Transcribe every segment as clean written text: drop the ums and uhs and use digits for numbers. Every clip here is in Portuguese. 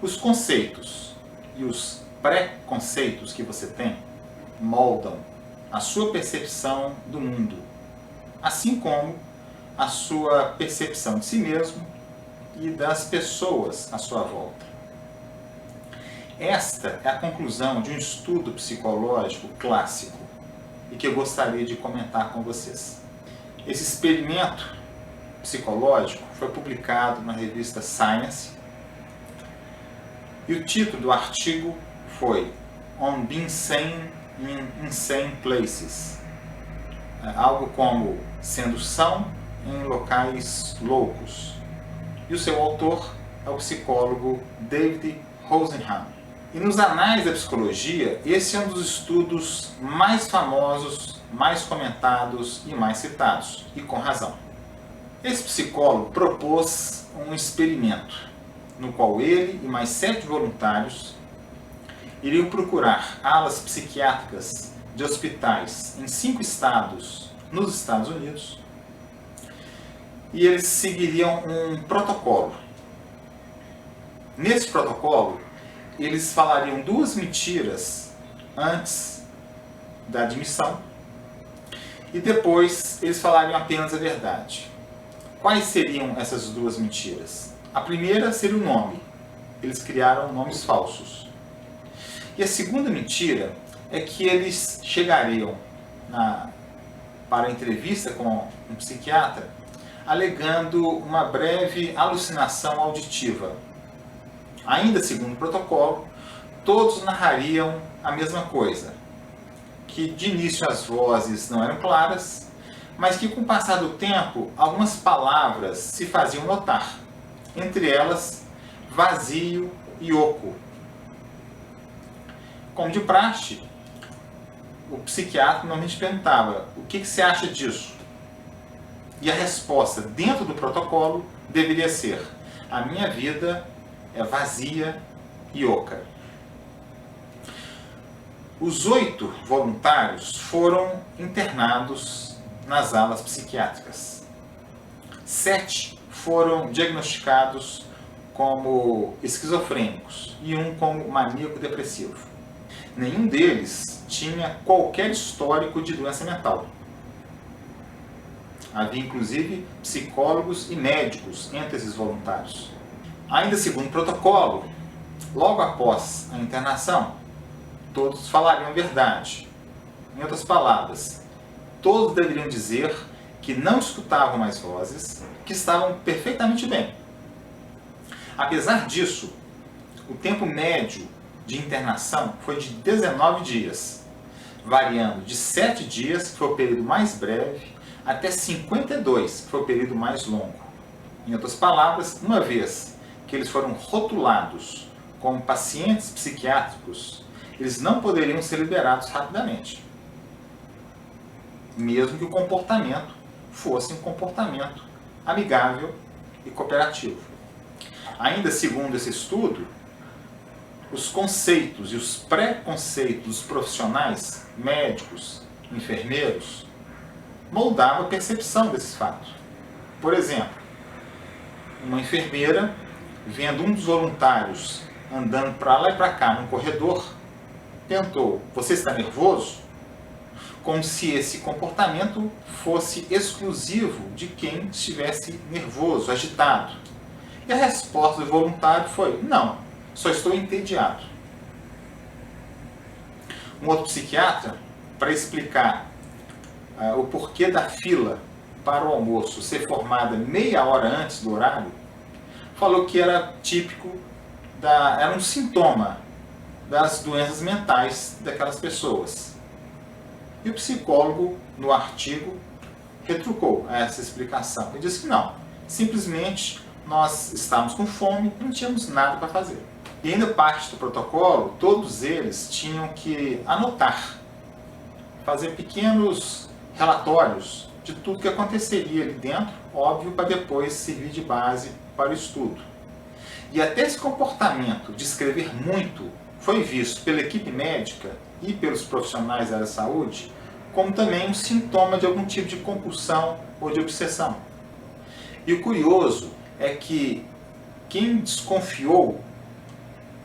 Os conceitos e os pré-conceitos que você tem moldam a sua percepção do mundo, assim como a sua percepção de si mesmo e das pessoas à sua volta. Esta é a conclusão de um estudo psicológico clássico e que eu gostaria de comentar com vocês. Esse experimento psicológico foi publicado na revista Science e o título do artigo foi On Being Sane in Insane Places, algo como sendo são em locais loucos. E o seu autor é o psicólogo David Rosenhan. E nos anais da psicologia, esse é um dos estudos mais famosos, mais comentados e mais citados, e com razão. Esse psicólogo propôs um experimento, no qual ele e mais 7 voluntários iriam procurar alas psiquiátricas de hospitais em 5 estados nos Estados Unidos, e eles seguiriam um protocolo. Nesse protocolo, eles falariam 2 mentiras antes da admissão e depois eles falariam apenas a verdade. Quais seriam essas 2 mentiras? A primeira seria o nome. Eles criaram nomes falsos. E a segunda mentira é que eles chegariam para a entrevista com um psiquiatra alegando uma breve alucinação auditiva. Ainda segundo o protocolo, todos narrariam a mesma coisa, que de início as vozes não eram claras, mas que com o passar do tempo algumas palavras se faziam notar, entre elas vazio e oco. Como de praxe, o psiquiatra normalmente perguntava: o que você acha disso? E a resposta dentro do protocolo deveria ser: a minha vida é vazia e oca. Os 8 voluntários foram internados nas alas psiquiátricas. 7 foram diagnosticados como esquizofrênicos e um como maníaco-depressivo. Nenhum deles tinha qualquer histórico de doença mental. Havia inclusive psicólogos e médicos entre esses voluntários. Ainda segundo o protocolo, logo após a internação, todos falariam a verdade. Em outras palavras, todos deveriam dizer que não escutavam mais vozes, que estavam perfeitamente bem. Apesar disso, o tempo médio de internação foi de 19 dias, variando de 7 dias, que foi o período mais breve, até 52, que foi o período mais longo. Em outras palavras, uma vez que eles foram rotulados como pacientes psiquiátricos, eles não poderiam ser liberados rapidamente, mesmo que o comportamento fosse um comportamento amigável e cooperativo. Ainda segundo esse estudo, os conceitos e os pré-conceitos dos profissionais, médicos, enfermeiros, moldavam a percepção desses fatos. Por exemplo, uma enfermeira, vendo um dos voluntários andando para lá e para cá no corredor, perguntou: você está nervoso? Como se esse comportamento fosse exclusivo de quem estivesse nervoso, agitado. E a resposta do voluntário foi: não, só estou entediado. Um outro psiquiatra, para explicar o porquê da fila para o almoço ser formada meia hora antes do horário, falou que era típico, era um sintoma das doenças mentais daquelas pessoas. E o psicólogo, no artigo, retrucou essa explicação. Ele disse que não, simplesmente nós estávamos com fome e não tínhamos nada para fazer. E ainda parte do protocolo, todos eles tinham que anotar, fazer pequenos relatórios de tudo que aconteceria ali dentro, óbvio, para depois servir de base para o estudo. E até esse comportamento de escrever muito foi visto pela equipe médica e pelos profissionais da área da saúde como também um sintoma de algum tipo de compulsão ou de obsessão. E o curioso é que quem desconfiou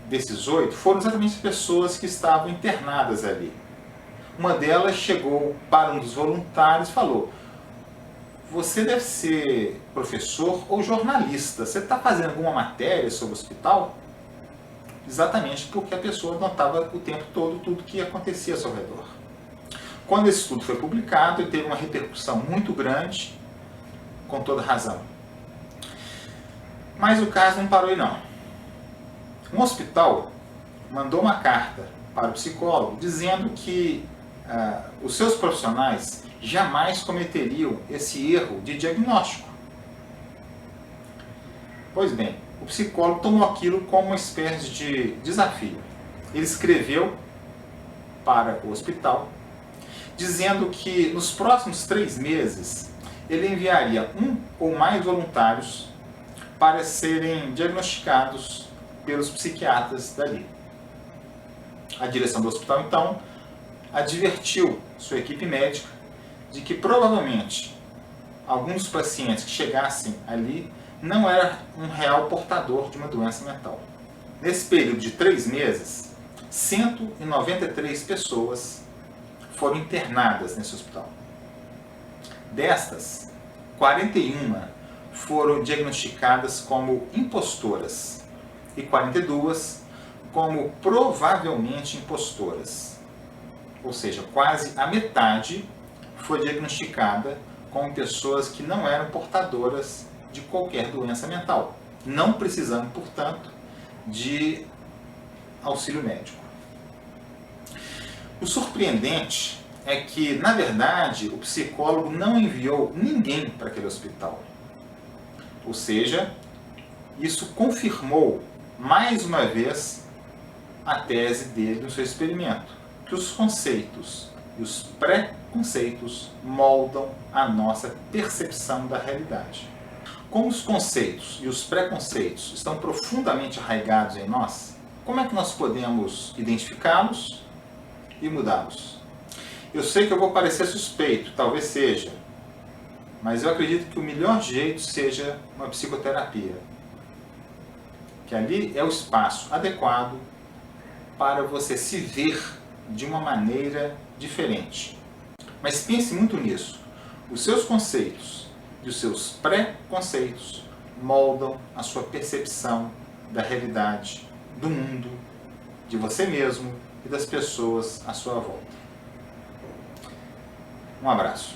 desses 8 foram exatamente as pessoas que estavam internadas ali. Uma delas chegou para um dos voluntários e falou: você deve ser professor ou jornalista, você está fazendo alguma matéria sobre o hospital? Exatamente porque a pessoa notava o tempo todo tudo que acontecia ao seu redor. Quando esse estudo foi publicado, ele teve uma repercussão muito grande, com toda razão. Mas o caso não parou aí não. Um hospital mandou uma carta para o psicólogo dizendo que os seus profissionais jamais cometeriam esse erro de diagnóstico. Pois bem, o psicólogo tomou aquilo como uma espécie de desafio. Ele escreveu para o hospital dizendo que nos próximos 3 meses ele enviaria um ou mais voluntários para serem diagnosticados pelos psiquiatras dali. A direção do hospital, então, advertiu sua equipe médica de que provavelmente alguns dos pacientes que chegassem ali não era um real portador de uma doença mental. Nesse período de 3 meses, 193 pessoas foram internadas nesse hospital. Destas, 41 foram diagnosticadas como impostoras e 42 como provavelmente impostoras. Ou seja, quase a metade foi diagnosticada como pessoas que não eram portadoras de qualquer doença mental, não precisando, portanto, de auxílio médico. O surpreendente é que, na verdade, o psicólogo não enviou ninguém para aquele hospital. Ou seja, isso confirmou mais uma vez a tese dele no seu experimento, que os conceitos e os preconceitos moldam a nossa percepção da realidade. Como os conceitos e os preconceitos estão profundamente arraigados em nós, como é que nós podemos identificá-los e mudá-los? Eu sei que eu vou parecer suspeito, talvez seja, mas eu acredito que o melhor jeito seja uma psicoterapia. Que ali é o espaço adequado para você se ver de uma maneira diferente. Mas pense muito nisso. Os seus conceitos e os seus preconceitos moldam a sua percepção da realidade, do mundo, de você mesmo e das pessoas à sua volta. Um abraço.